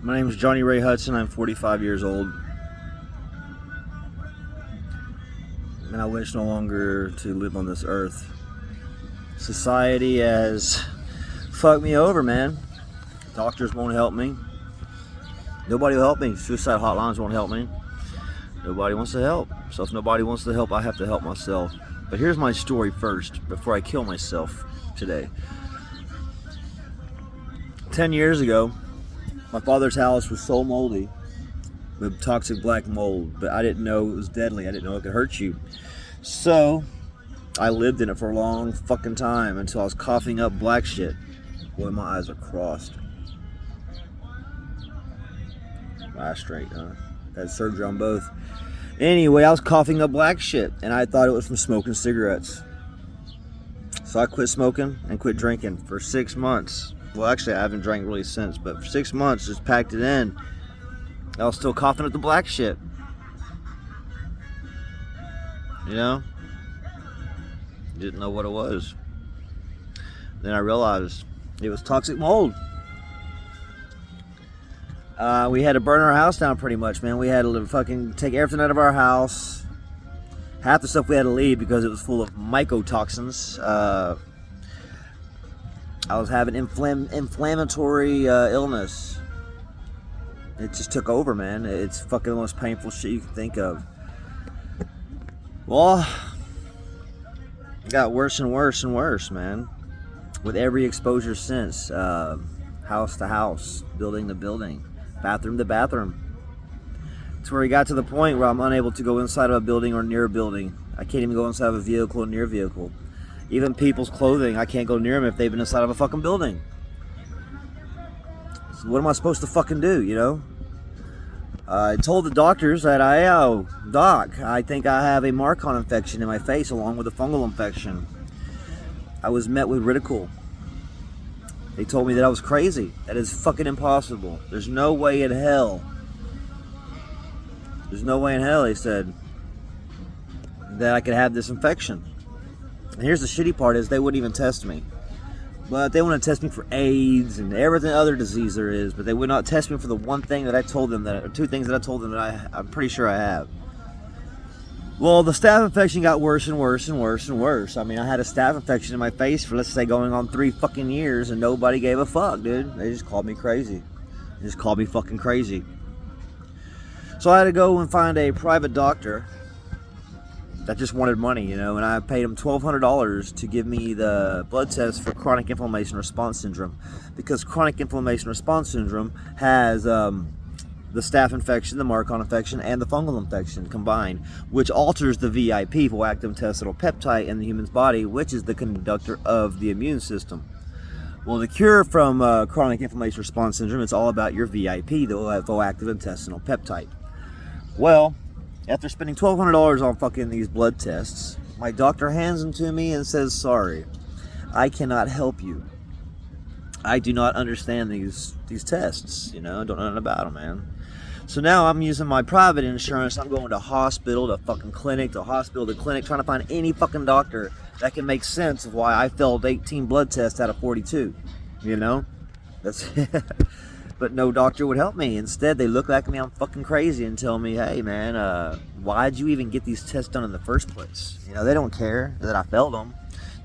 My name is Johnny Ray Hudson. I'm 45 years old. And I wish no longer to live on this earth. Society has fucked me over, man. Doctors won't help me. Nobody will help me. Suicide hotlines won't help me. Nobody wants to help. So if nobody wants to help, I have to help myself. But here's my story first, before I kill myself today. 10 years ago, my father's house was so moldy with toxic black mold, but I didn't know it was deadly. I didn't know it could hurt you. So I lived in it for a long fucking time until I was coughing up black shit. Boy, my eyes are crossed. Eye straight, huh? Had surgery on both. Anyway, I was coughing up black shit, and I thought it was from smoking cigarettes. So I quit smoking and quit drinking for 6 months. Well, actually, I haven't drank really since, but for 6 months, just packed it in. I was still coughing up the black shit. You know? Didn't know what it was. Then I realized it was toxic mold. We had to burn our house down pretty much, man. We had to fucking take everything out of our house. Half the stuff we had to leave because it was full of mycotoxins. I was having inflammatory illness. It just took over, man. It's fucking the most painful shit you can think of. Well, it got worse and worse and worse, man. With every exposure since. House to house, building to building, bathroom to bathroom. It's where we got to the point where I'm unable to go inside of a building or near a building. I can't even go inside of a vehicle or near a vehicle. Even people's clothing, I can't go near them if they've been inside of a fucking building. So what am I supposed to fucking do, you know? I told the doctors that Doc, I think I have a Marcon infection in my face along with a fungal infection. I was met with ridicule. They told me that I was crazy. That is fucking impossible. There's no way in hell. There's no way in hell, they said, that I could have this infection. And here's the shitty part is they wouldn't even test me. But they want to test me for AIDS and everything other disease there is, but they would not test me for the one thing that I told them or two things that I told them that I'm pretty sure I have. Well, the staph infection got worse and worse and worse and worse. I mean, I had a staph infection in my face for, let's say, going on 3 fucking years, and nobody gave a fuck, dude. They just called me crazy. They just called me fucking crazy. So I had to go and find a private doctor that just wanted money, you know, and I paid him $1,200 to give me the blood test for chronic inflammation response syndrome, because chronic inflammation response syndrome has the staph infection, the Marcon infection, and the fungal infection combined, which alters the VIP, active intestinal peptide, in the human's body, which is the conductor of the immune system. Well, the cure from chronic inflammation response syndrome, it's all about your VIP, the active intestinal peptide. Well, after spending $1,200 on fucking these blood tests, my doctor hands them to me and says, sorry, I cannot help you. I do not understand these tests, you know, I don't know nothing about them, man. So now I'm using my private insurance. I'm going to hospital, to fucking clinic, to hospital, to clinic, trying to find any fucking doctor that can make sense of why I failed 18 blood tests out of 42, you know? That's But no doctor would help me. Instead, they look like me I'm fucking crazy and tell me, hey man, why'd you even get these tests done in the first place? You know, they don't care that I failed them.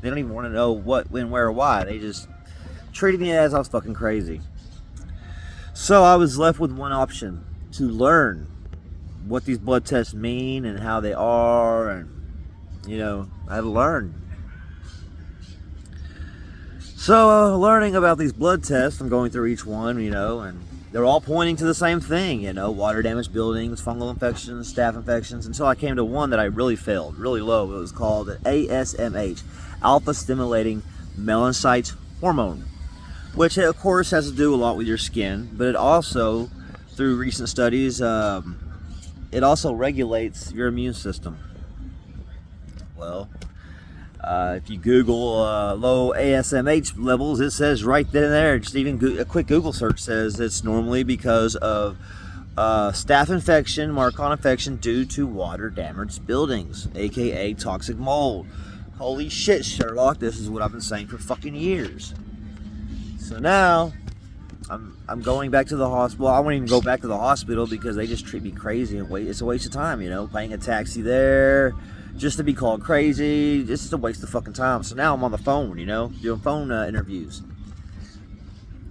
They don't even want to know what, when, where, or why. They just treated me as I was fucking crazy. So I was left with one option, to learn what these blood tests mean and how they are, and, you know, I had to learn. So, learning about these blood tests, I'm going through each one, you know, and they're all pointing to the same thing, you know, water damaged buildings, fungal infections, staph infections, until I came to one that I really failed, really low. It was called ASMH, alpha stimulating melanocyte hormone, which of course has to do a lot with your skin, but it also, through recent studies, it also regulates your immune system. Well, if you Google low ASMH levels, it says right then and there, just even a quick Google search says it's normally because of staph infection, Marcon infection due to water damaged buildings, aka toxic mold. Holy shit, Sherlock, this is what I've been saying for fucking years. So now, I'm going back to the hospital. I won't even go back to the hospital because they just treat me crazy and it's a waste of time, you know, paying a taxi there just to be called crazy. It's just a waste of fucking time. So now I'm on the phone, you know, doing phone interviews.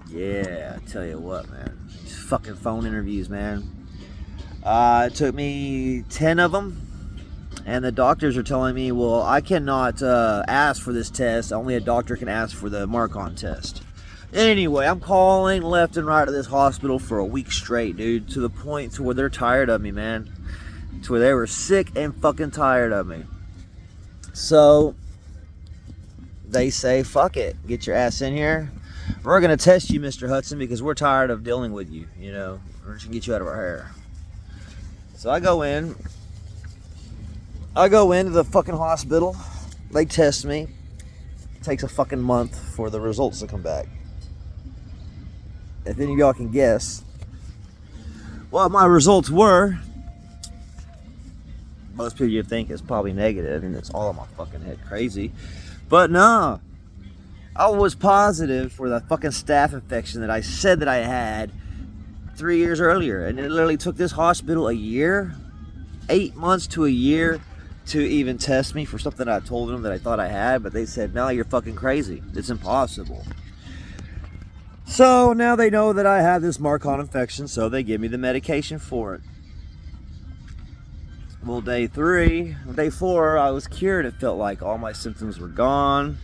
Yeah, I tell you what, man, these fucking phone interviews, man. It took me 10 of them. And the doctors are telling me, well, I cannot ask for this test. Only a doctor can ask for the Marcon test. Anyway, I'm calling left and right to this hospital for a week straight, dude. To the point to where they're tired of me, man. To where they were sick and fucking tired of me. So, they say, fuck it. Get your ass in here. We're going to test you, Mr. Hudson, because we're tired of dealing with you. You know, we're just going to get you out of our hair. So I go in. I go into the fucking hospital. They test me. It takes a fucking month for the results to come back. If any of y'all can guess what my results were, most people you think is probably negative, and it's all in my fucking head crazy. But no, I was positive for the fucking staph infection that I said that I had 3 years earlier. And it literally took this hospital a year, 8 months to a year, to even test me for something I told them that I thought I had, but they said, no, you're fucking crazy. It's impossible. So now they know that I have this Marcon infection, so they give me the medication for it. Well, day 4, I was cured. It felt like all my symptoms were gone.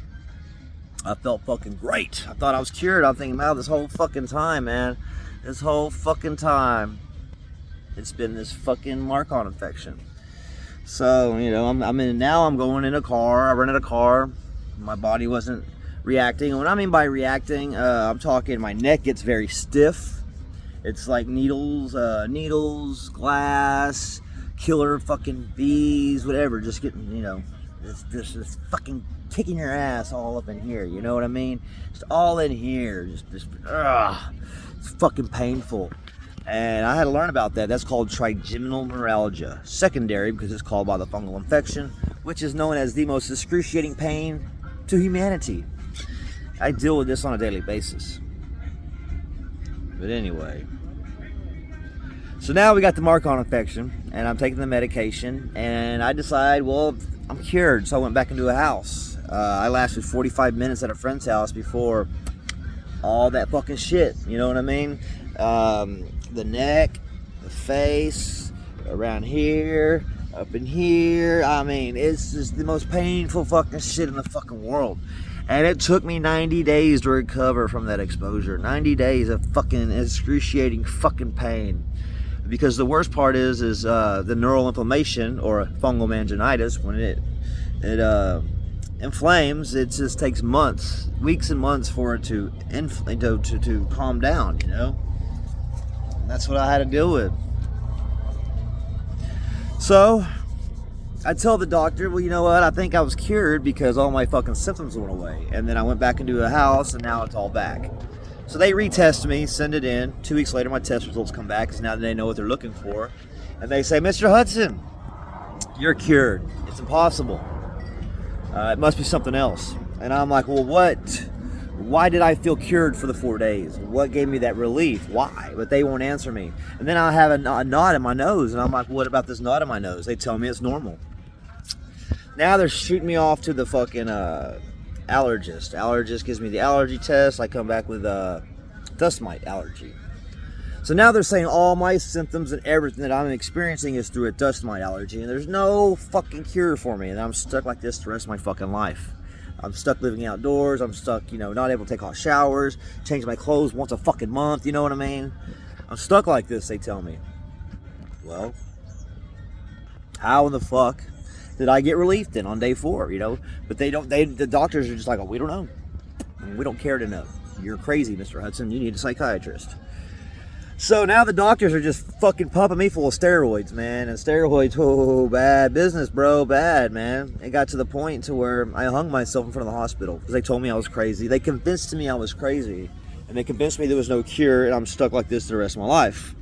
I felt fucking great. I thought I was cured. I'm thinking, wow, this whole fucking time, man. This whole fucking time, it's been this fucking Marcon infection. So, you know, I'm going in a car. I rented a car. My body wasn't reacting. And what I mean by reacting, I'm talking my neck gets very stiff. It's like needles, glass, killer fucking bees, whatever. Just getting, you know, this fucking kicking your ass all up in here. You know what I mean? Just all in here. Just it's fucking painful. And I had to learn about that. That's called trigeminal neuralgia. Secondary, because it's called by the fungal infection, which is known as the most excruciating pain to humanity. I deal with this on a daily basis. But anyway. So now we got the Marcon infection, and I'm taking the medication, and I decide, well, I'm cured. So I went back into a house. I lasted 45 minutes at a friend's house before all that fucking shit. You know what I mean? The neck, the face, around here, up in here. I mean, it's just the most painful fucking shit in the fucking world. And it took me 90 days to recover from that exposure. 90 days of fucking excruciating fucking pain. Because the worst part is the neural inflammation, or fungal meningitis, when it inflames, it just takes months, weeks and months for it to calm down, you know? That's what I had to deal with. So I tell the doctor, well, you know what? I think I was cured because all my fucking symptoms went away. And then I went back into a house, and now it's all back. So they retest me, send it in. 2 weeks later, my test results come back because now they know what they're looking for. And they say, Mr. Hudson, you're cured. It's impossible. It must be something else. And I'm like, well, what? Why did I feel cured for the 4 days? What gave me that relief? Why? But they won't answer me. And then I have a knot in my nose, and I'm like, what about this knot in my nose? They tell me it's normal. Now they're shooting me off to the fucking allergist. Allergist gives me the allergy test. I come back with dust mite allergy. So now they're saying all my symptoms and everything that I'm experiencing is through a dust mite allergy, and there's no fucking cure for me, and I'm stuck like this the rest of my fucking life. I'm stuck living outdoors. I'm stuck, you know, not able to take hot showers, change my clothes once a fucking month. You know what I mean? I'm stuck like this, they tell me. Well, how in the fuck did I get relief then on day 4, you know? But the doctors are just like, oh, we don't know. We don't care to know. You're crazy, Mr. Hudson. You need a psychiatrist. So now the doctors are just fucking pumping me full of steroids, man. And steroids, oh, bad business, bro. Bad, man. It got to the point to where I hung myself in front of the hospital because they told me I was crazy. They convinced me I was crazy. And they convinced me there was no cure and I'm stuck like this the rest of my life.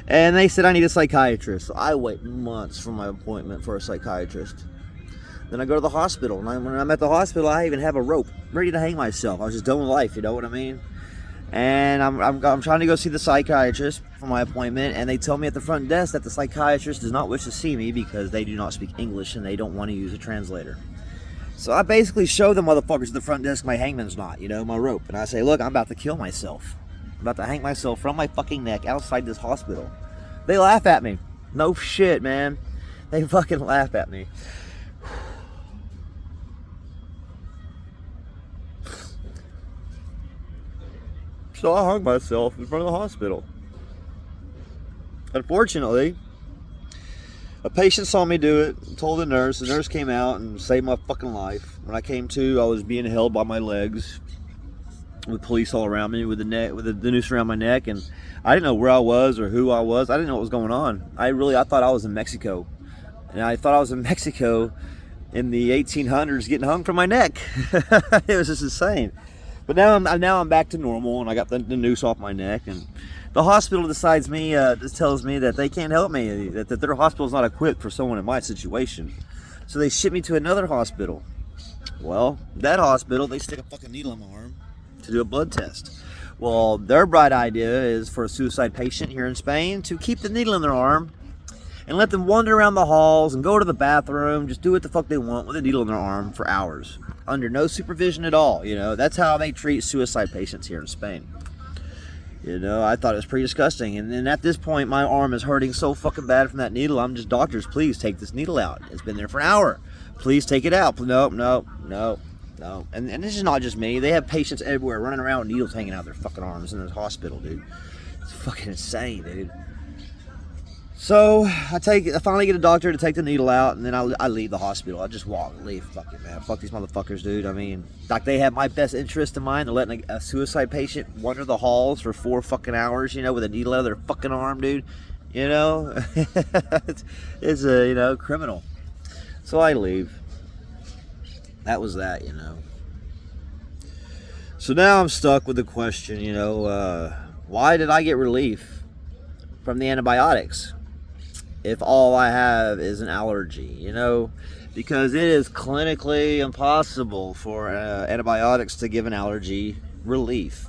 And they said I need a psychiatrist. So I wait months for my appointment for a psychiatrist. Then I go to the hospital. And when I'm at the hospital, I even have a rope ready to hang myself. I was just done with life, you know what I mean? And I'm trying to go see the psychiatrist for my appointment, and they tell me at the front desk that the psychiatrist does not wish to see me because they do not speak English and they don't want to use a translator. So I basically show the motherfuckers at the front desk my hangman's knot, my rope. And I say, look, I'm about to kill myself. I'm about to hang myself from my fucking neck outside this hospital. They laugh at me. No shit, man. They fucking laugh at me. So I hung myself in front of the hospital. Unfortunately, a patient saw me do it, told the nurse came out and saved my fucking life. When I came to, I was being held by my legs with police all around me, with the noose around my neck, and I didn't know where I was or who I was. I didn't know what was going on. I thought I was in Mexico. And I thought I was in Mexico in the 1800s getting hung from my neck. It was just insane. But now I'm back to normal, and I got the noose off my neck, and the hospital tells me that they can't help me, that their hospital's not equipped for someone in my situation. So they ship me to another hospital. Well, that hospital, they stick a fucking needle in my arm to do a blood test. Well, their bright idea is for a suicide patient here in Spain to keep the needle in their arm and let them wander around the halls and go to the bathroom, just do what the fuck they want with a needle in their arm for hours, under no supervision at all. That's how they treat suicide patients here in Spain. I thought it was pretty disgusting. And then at this point, my arm is hurting so fucking bad from that needle. I'm just, doctors, please take this needle out. It's been there for an hour. Please take it out. No. And this is not just me. They have patients everywhere running around with needles hanging out their fucking arms in this hospital, dude. It's fucking insane, dude. So I finally get a doctor to take the needle out, and then I leave the hospital. I just leave. Fuck it, man. Fuck these motherfuckers, dude. I mean, like, they have my best interest in mind. They're letting a suicide patient wander the halls for 4 fucking hours, with a needle out of their fucking arm, dude. It's a, criminal. So I leave. That was that, So now I'm stuck with the question, why did I get relief from the antibiotics if all I have is an allergy, because it is clinically impossible for antibiotics to give an allergy relief.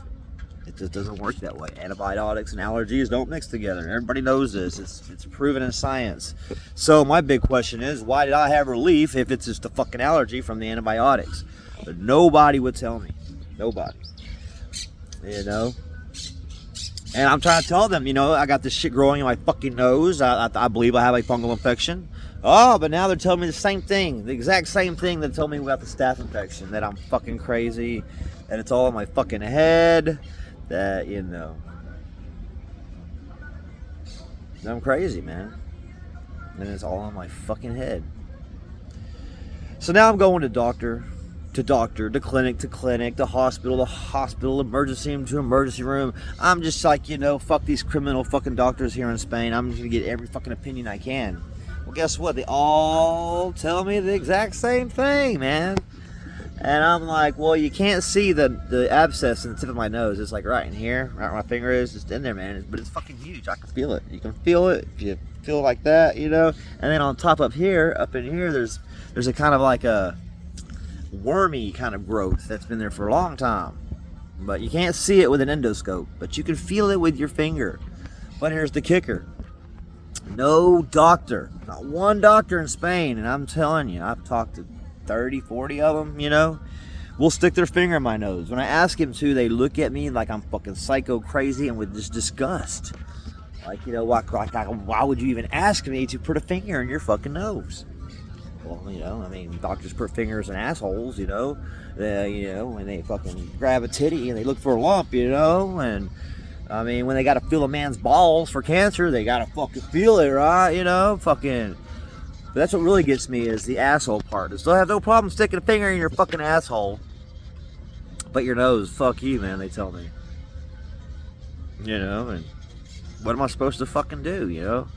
It just doesn't work that way. Antibiotics and allergies don't mix together. Everybody knows this. It's proven in science. So my big question is, why did I have relief if it's just a fucking allergy from the antibiotics? But nobody would tell me. Nobody. And I'm trying to tell them, I got this shit growing in my fucking nose. I believe I have a fungal infection. Oh, but now they're telling me the same thing. The exact same thing they told me about the staph infection. That I'm fucking crazy. And it's all in my fucking head. That, I'm crazy, man. And it's all in my fucking head. So now I'm going to doctor, to clinic, to hospital, emergency room to emergency room. I'm just like, fuck these criminal fucking doctors here in Spain. I'm just gonna get every fucking opinion I can. Well, guess what? They all tell me the exact same thing, man. And I'm like, well, you can't see the abscess in the tip of my nose. It's like right in here, right where my finger is, just in there, man. But it's fucking huge. I can feel it. You can feel it if you feel it like that, And then on top up in here, there's a kind of like a wormy kind of growth that's been there for a long time. But you can't see it with an endoscope, but you can feel it with your finger. But here's the kicker. No doctor, not one doctor in Spain, and I'm telling you, I've talked to 30, 40 of them, will stick their finger in my nose. When I ask them to, they look at me like I'm fucking psycho crazy and with just disgust. Like, why would you even ask me to put a finger in your fucking nose? Well, doctors put fingers in assholes, when they fucking grab a titty and they look for a lump, and when they gotta feel a man's balls for cancer, they gotta fucking feel it, right? But that's what really gets me is the asshole part. I still have no problem sticking a finger in your fucking asshole. But your nose, fuck you, man, they tell me. And what am I supposed to fucking do,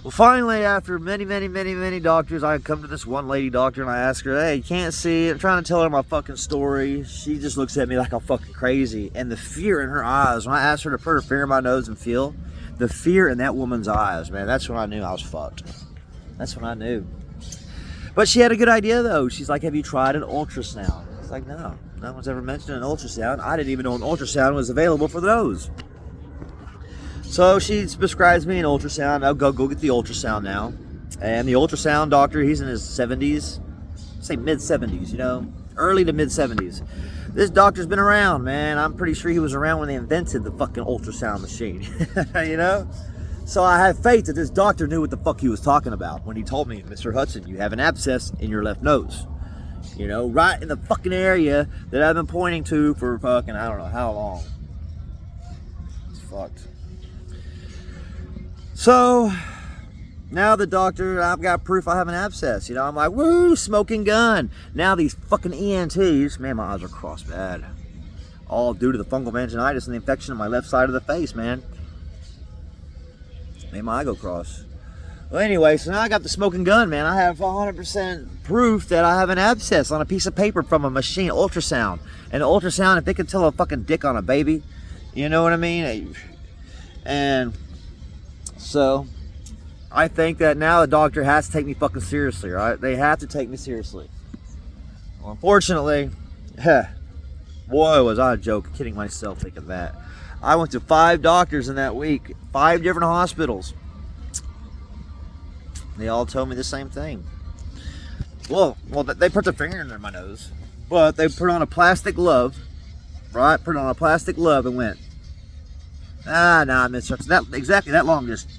Well, finally, after many doctors, I come to this one lady doctor and I ask her, hey, you can't see it. I'm trying to tell her my fucking story. She just looks at me like I'm fucking crazy. And the fear in her eyes, when I asked her to put her finger in my nose and feel, the fear in that woman's eyes, man, that's when I knew I was fucked. That's when I knew. But she had a good idea, though. She's like, have you tried an ultrasound? It's like, no. No one's ever mentioned an ultrasound. I didn't even know an ultrasound was available for those. So she prescribes me an ultrasound. I'll go get the ultrasound now. And the ultrasound doctor, he's in his 70s. Say mid-70s, you know. Early to mid-70s. This doctor's been around, man. I'm pretty sure he was around when they invented the fucking ultrasound machine. You know? So I have faith that this doctor knew what the fuck he was talking about when he told me, Mr. Hudson, you have an abscess in your left nose. You know, right in the fucking area that I've been pointing to for fucking, I don't know how long. It's fucked. So, now the doctor, I've got proof I have an abscess. You know, I'm like, woo, smoking gun. Now these fucking ENTs, man, my eyes are crossed bad. All due to the fungal meningitis and the infection on my left side of the face, man. Made my eye go cross. Well, anyway, so now I got the smoking gun, man. I have 100% proof that I have an abscess on a piece of paper from a machine, ultrasound. And the ultrasound, if they could tell a fucking dick on a baby, you know what I mean? And so, I think that now the doctor has to take me fucking seriously, right? They have to take me seriously. Well, unfortunately, boy, was I kidding myself thinking that. I went to 5 doctors in that week, 5 different hospitals. They all told me the same thing. Well, they put their finger in my nose, but they put on a plastic glove, right? Put on a plastic glove and went, nah, Miss Hudson, that exactly that long distance.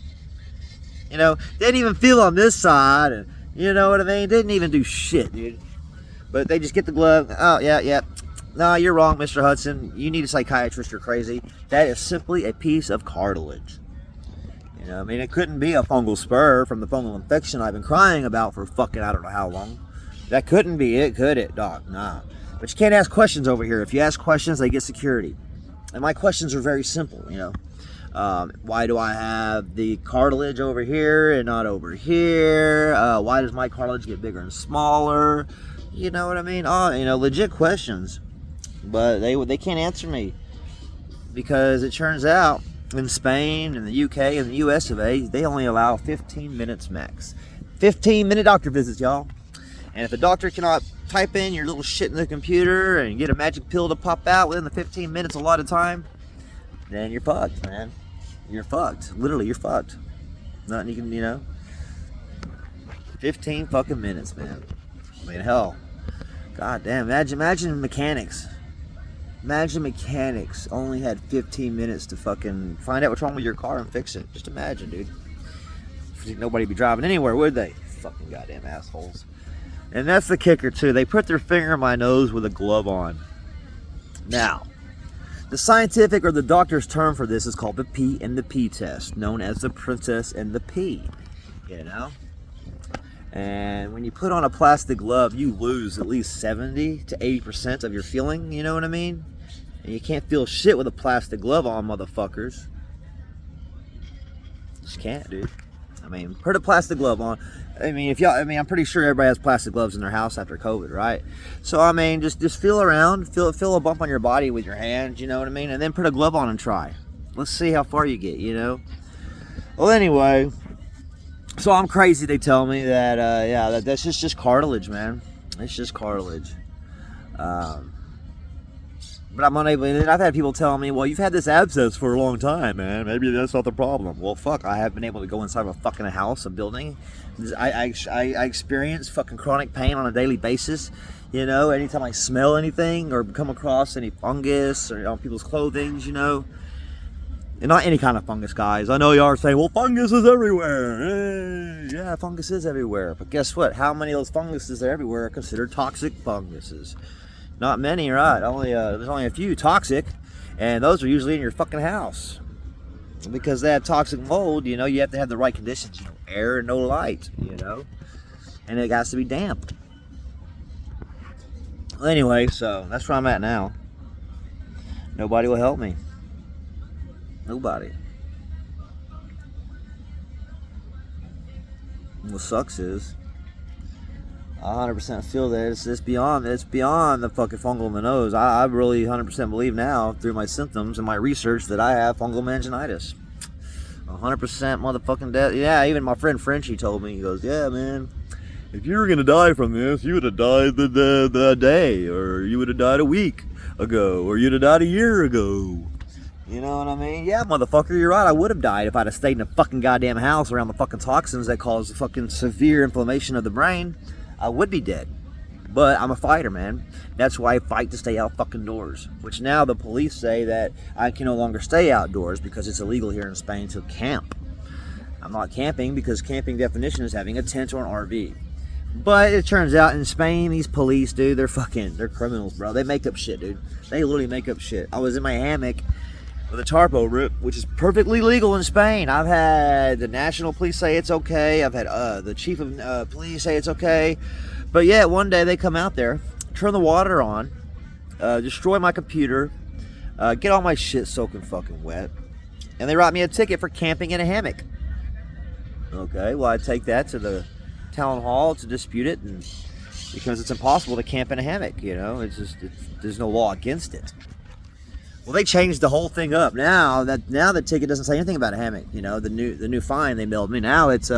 You know, didn't even feel on this side, and you know what I mean? Didn't even do shit, dude. But they just get the glove. Oh, yeah. No, you're wrong, Mr. Hudson. You need a psychiatrist. You're crazy. That is simply a piece of cartilage. You know, I mean, it couldn't be a fungal spur from the fungal infection I've been crying about for fucking I don't know how long. That couldn't be it, could it, Doc? Nah. But you can't ask questions over here. If you ask questions, they get security. And my questions are very simple, you know. Why do I have the cartilage over here and not over here? Why does my cartilage get bigger and smaller? You know what I mean? Oh, you know, legit questions. But they can't answer me. Because it turns out in Spain and the UK and the US of A, they only allow 15 minutes max. 15-minute doctor visits, y'all. And if the doctor cannot type in your little shit in the computer and get a magic pill to pop out within the 15 minutes a lot of time, then you're fucked, man. You're fucked. Literally, you're fucked. Nothing you can, you know. 15 fucking minutes, man. I mean, hell. God damn. Imagine mechanics. Imagine mechanics only had 15 minutes to fucking find out what's wrong with your car and fix it. Just imagine, dude. Nobody'd be driving anywhere, would they? Fucking goddamn assholes. And that's the kicker, too. They put their finger in my nose with a glove on. Now, the scientific or the doctor's term for this is called the P and the P test, known as the Princess and the P, you know? And when you put on a plastic glove, you lose at least 70 to 80% of your feeling, you know what I mean? And you can't feel shit with a plastic glove on, motherfuckers. Just can't, dude. I mean, put a plastic glove on. I mean, I'm pretty sure everybody has plastic gloves in their house after COVID, right? So, I mean, just feel around, feel a bump on your body with your hand, you know what I mean? And then put a glove on and try. Let's see how far you get, you know? Well, anyway, so I'm crazy. They tell me that, that's just cartilage, man. It's just cartilage. But I'm unable, and I've had people tell me, well, you've had this abscess for a long time, man. Maybe that's not the problem. Well, fuck, I have been able to go inside of a fucking house, a building. I experience fucking chronic pain on a daily basis. You know, anytime I smell anything or come across any fungus or on people's clothing, you know. And not any kind of fungus, guys. I know you are saying, well, fungus is everywhere. Hey, yeah, fungus is everywhere. But guess what? How many of those funguses are everywhere are considered toxic funguses? Not many, right? There's only a few toxic, and those are usually in your fucking house. Because that toxic mold, you know, you have to have the right conditions. You know, air and no light, you know. And it has to be damp. Well, anyway, so that's where I'm at now. Nobody will help me. Nobody. What sucks is I 100% feel that it's beyond the fucking fungal in the nose. I really 100% believe now through my symptoms and my research that I have fungal meningitis. 100% motherfucking death. Yeah, even my friend Frenchie told me, he goes, yeah, man, if you were gonna die from this, you would have died the day, or you would have died a week ago, or you'd have died a year ago. You know what I mean? Yeah, motherfucker, you're right. I would have died if I'd have stayed in a fucking goddamn house around the fucking toxins that cause fucking severe inflammation of the brain. I would be dead. But I'm a fighter, man. That's why I fight to stay out fucking doors. Which now the police say that I can no longer stay outdoors because it's illegal here in Spain to camp. I'm not camping because camping definition is having a tent or an RV. But it turns out in Spain, these police, dude, they're criminals, bro. They make up shit, dude. They literally make up shit. I was in my hammock with a tarp over it, which is perfectly legal in Spain. I've had the national police say it's okay. I've had the chief of police say it's okay. But yeah, one day they come out there, turn the water on, destroy my computer, get all my shit soaking fucking wet, and they write me a ticket for camping in a hammock. Okay, well, I take that to the town hall to dispute it, and because it's impossible to camp in a hammock, you know, there's no law against it. Well, they changed the whole thing up. Now the ticket doesn't say anything about a hammock. You know, the new fine they mailed me. Now it's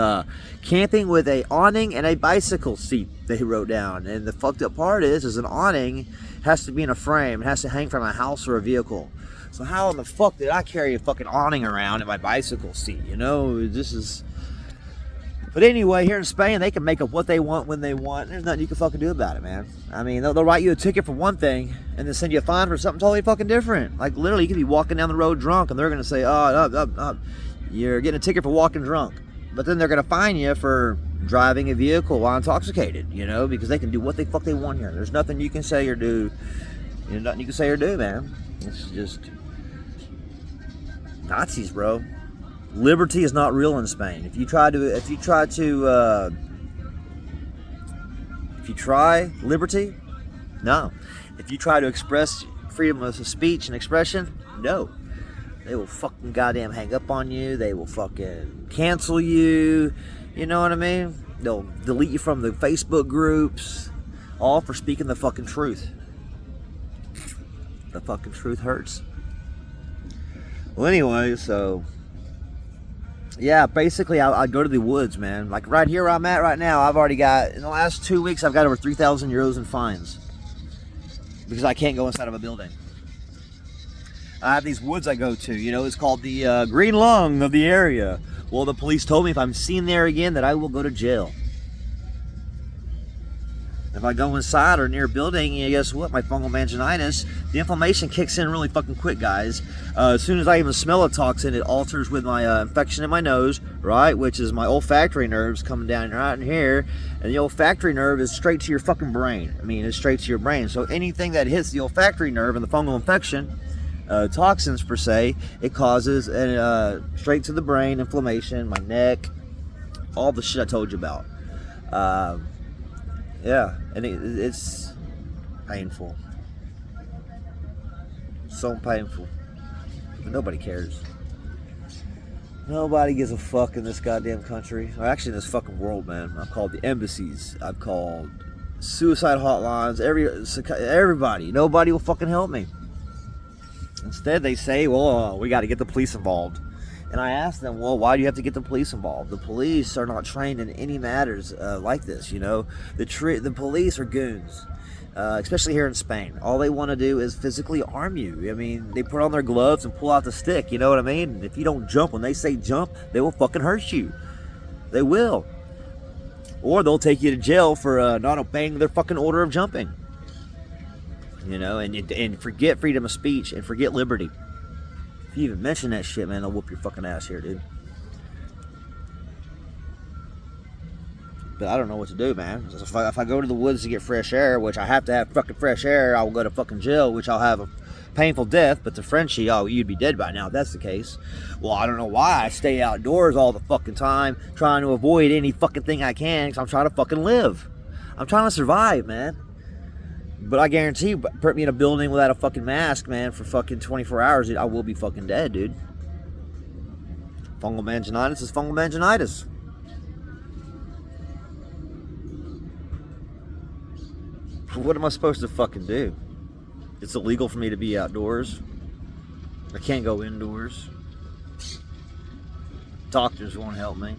camping with a awning and a bicycle seat. They wrote down. And the fucked up part is an awning has to be in a frame. It has to hang from a house or a vehicle. So how in the fuck did I carry a fucking awning around in my bicycle seat? You know, this is. But anyway, here in Spain, they can make up what they want when they want. There's nothing you can fucking do about it, man. I mean, they'll write you a ticket for one thing and then send you a fine for something totally fucking different. Like, literally, you could be walking down the road drunk and they're going to say, you're getting a ticket for walking drunk. But then they're going to fine you for driving a vehicle while intoxicated, you know, because they can do what the fuck they want here. There's nothing you can say or do. There's nothing you can say or do, man. It's just Nazis, bro. Liberty is not real in Spain. If you try liberty, no. If you try to express freedom of speech and expression, no. They will fucking goddamn hang up on you. They will fucking cancel you. You know what I mean? They'll delete you from the Facebook groups, all for speaking the fucking truth. The fucking truth hurts. Well, anyway, so. Yeah, basically, I go to the woods, man. Like right here where I'm at right now, I've already got, in the last 2 weeks, I've got over 3,000 euros in fines. Because I can't go inside of a building. I have these woods I go to, you know, it's called the green lung of the area. Well, the police told me if I'm seen there again that I will go to jail. If I go inside or near a building, guess what? My fungal meningitis, the inflammation kicks in really fucking quick, guys. As soon as I even smell a toxin, it alters with my infection in my nose, right? Which is my olfactory nerves coming down right in here. And the olfactory nerve is straight to your fucking brain. I mean, it's straight to your brain. So anything that hits the olfactory nerve and the fungal infection, toxins per se, it causes straight to the brain, inflammation, my neck, all the shit I told you about. Yeah, and it's painful. So painful. But nobody cares. Nobody gives a fuck in this goddamn country. Or actually in this fucking world, man. I've called the embassies. I've called suicide hotlines. Everybody. Nobody will fucking help me. Instead, they say, well, we got to get the police involved. And I asked them, well, why do you have to get the police involved? The police are not trained in any matters like this, you know. The police are goons, especially here in Spain. All they want to do is physically arm you. I mean, they put on their gloves and pull out the stick, you know what I mean? And if you don't jump when they say jump, they will fucking hurt you. They will. Or they'll take you to jail for not obeying their fucking order of jumping. You know, and forget freedom of speech and forget liberty. If you even mention that shit, man, they'll whoop your fucking ass here, dude. But I don't know what to do, man. If I go to the woods to get fresh air, which I have to have fucking fresh air, I will go to fucking jail, which I'll have a painful death. But to Frenchie, oh, you'd be dead by now if that's the case. Well, I don't know why I stay outdoors all the fucking time, trying to avoid any fucking thing I can, because I'm trying to fucking live. I'm trying to survive, man. But I guarantee you, put me in a building without a fucking mask, man, for fucking 24 hours, I will be fucking dead, dude. Fungal meningitis is fungal meningitis. What am I supposed to fucking do? It's illegal for me to be outdoors. I can't go indoors. Doctors won't help me.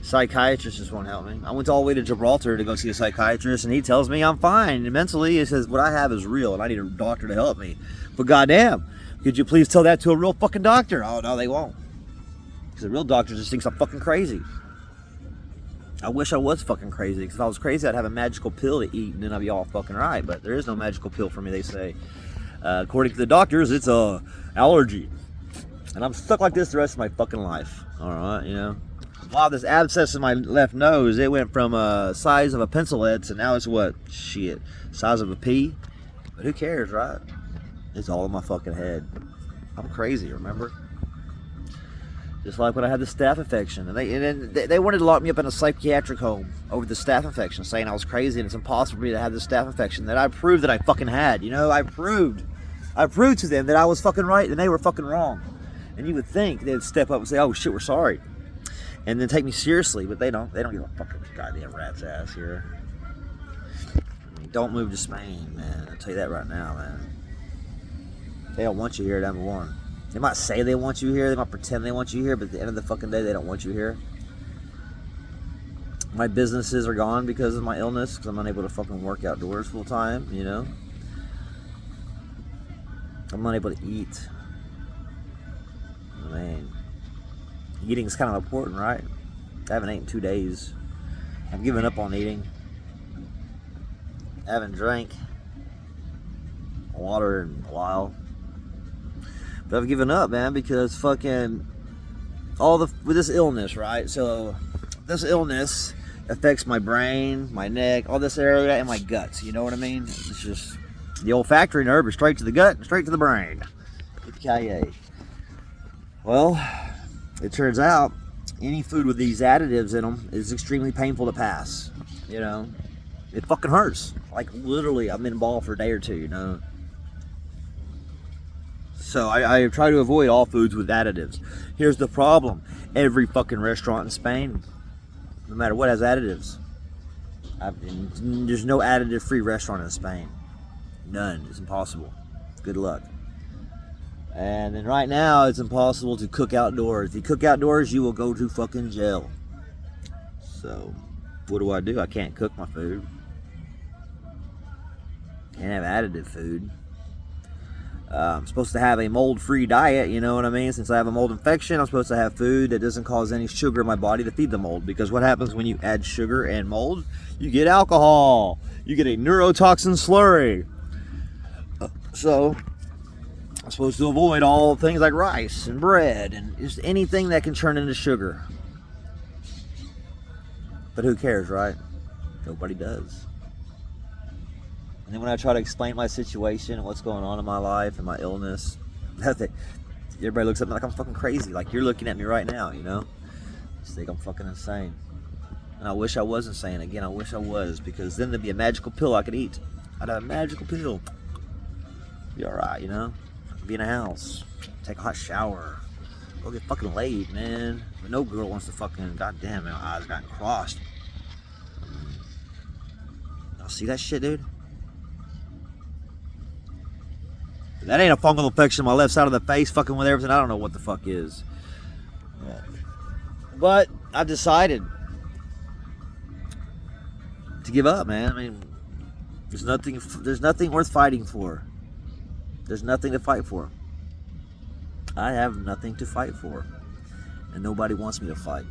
Psychiatrist just won't help me. I went all the way to Gibraltar to go see a psychiatrist, and he tells me I'm fine. And mentally, he says what I have is real, and I need a doctor to help me. But goddamn, could you please tell that to a real fucking doctor? Oh no, they won't. Because a real doctor just thinks I'm fucking crazy. I wish I was fucking crazy, because if I was crazy, I'd have a magical pill to eat, and then I'd be all fucking right. But there is no magical pill for me, they say. According to the doctors, it's a allergy. And I'm stuck like this the rest of my fucking life. Alright, you know. Wow, this abscess in my left nose, it went from a size of a pencil head to now it's what? Shit. Size of a pea? But who cares, right? It's all in my fucking head. I'm crazy, remember? Just like when I had the staph infection. And they wanted to lock me up in a psychiatric home over the staph infection, saying I was crazy and it's impossible for me to have the staph infection that I proved that I fucking had. You know, I proved to them that I was fucking right and they were fucking wrong. And you would think they'd step up and say, oh shit, we're sorry. And then take me seriously, but they don't. They don't give a fucking goddamn rat's ass here. Don't move to Spain, man. I'll tell you that right now, man. They don't want you here, number one. They might say they want you here, they might pretend they want you here, but at the end of the fucking day, they don't want you here. My businesses are gone because of my illness, because I'm unable to fucking work outdoors full time, you know? I'm unable to eat. I mean, eating's kind of important, right? I haven't eaten in 2 days. I've given up on eating. I haven't drank water in a while. But I've given up, man, because fucking with this illness, right? So this illness affects my brain, my neck, all this area, and my guts. You know what I mean? It's just the olfactory nerve is straight to the gut and straight to the brain. Yippee-ki-yay. Well, it turns out any food with these additives in them is extremely painful to pass. You know, it fucking hurts. Like literally, I'm in ball for a day or two. You know. So I try to avoid all foods with additives. Here's the problem. Every fucking restaurant in Spain, no matter what, has additives. There's no additive-free restaurant in Spain. None. It's impossible. Good luck. And then right now, it's impossible to cook outdoors. If you cook outdoors, you will go to fucking jail. So, what do? I can't cook my food. Can't have additive food. I'm supposed to have a mold-free diet, you know what I mean? Since I have a mold infection, I'm supposed to have food that doesn't cause any sugar in my body to feed the mold. Because what happens when you add sugar and mold? You get alcohol. You get a neurotoxin slurry. So, I'm supposed to avoid all things like rice and bread and just anything that can turn into sugar. But who cares, right? Nobody does. And then when I try to explain my situation and what's going on in my life and my illness, everybody looks at me like I'm fucking crazy. Like you're looking at me right now, you know? Just think I'm fucking insane. And I wish I was insane. Again, I wish I was, because then there'd be a magical pill I could eat. I'd have a magical pill. Be alright, you know? Be in a house. Take a hot shower. Go get fucking laid, man. But no girl wants to fucking, goddamn, my eyes got crossed. Y'all see that shit, dude? That ain't a fungal infection on my left side of the face, fucking with everything. I don't know what the fuck is. Yeah. But I decided to give up, man. I mean, there's nothing worth fighting for. There's nothing to fight for. I have nothing to fight for. And nobody wants me to fight.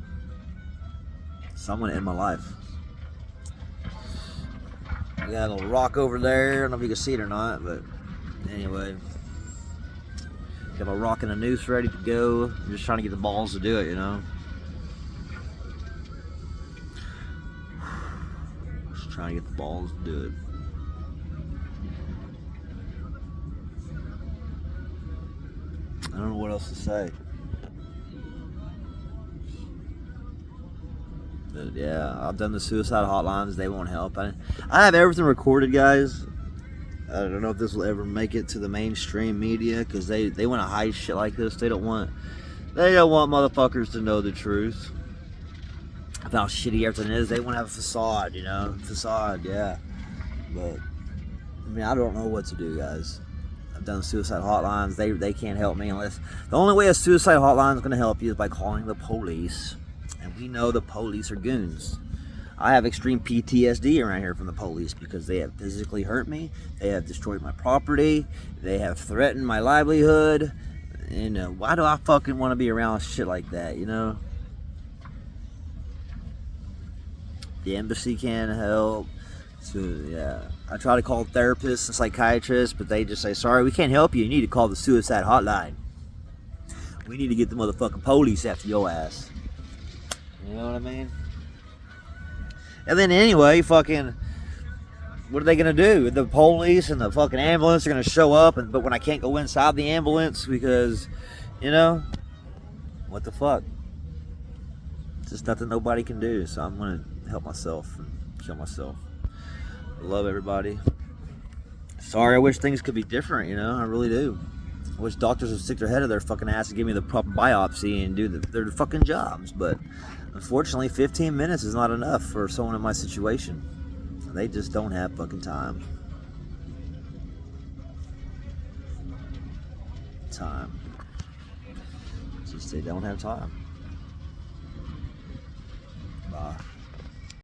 So I'm going to end my life. I got a little rock over there. I don't know if you can see it or not, but anyway. Got a rock and a noose ready to go. I'm just trying to get the balls to do it, you know. Just trying to get the balls to do it. I don't know what else to say. But yeah, I've done the suicide hotlines. They won't help. I have everything recorded, guys. I don't know if this will ever make it to the mainstream media, because they want to hide shit like this. They don't want motherfuckers to know the truth about how shitty everything is. They want to have a facade, you know, yeah. But I mean, I don't know what to do, guys. I've done suicide hotlines. They can't help me unless the only way a suicide hotline is going to help you is by calling the police And we know the police are goons. I have extreme PTSD around here from the police because they have physically hurt me, they have destroyed my property, they have threatened my livelihood. And why do I fucking want to be around shit like that, you know? The embassy can't help. So, yeah. I try to call therapists and psychiatrists, but they just say, sorry, we can't help you. You need to call the suicide hotline. We need to get the motherfucking police after your ass. You know what I mean? And then anyway, fucking, what are they gonna do? The police and the fucking ambulance are gonna show up, but when I can't go inside the ambulance because, you know, what the fuck? It's just nothing nobody can do. So I'm gonna help myself and kill myself. Love everybody. Sorry, I wish things could be different. You know, I really do. I wish doctors would stick their head in their fucking ass and give me the proper biopsy and do their fucking jobs, but unfortunately 15 minutes is not enough for someone in my situation. They just don't have fucking time. Just they don't have time.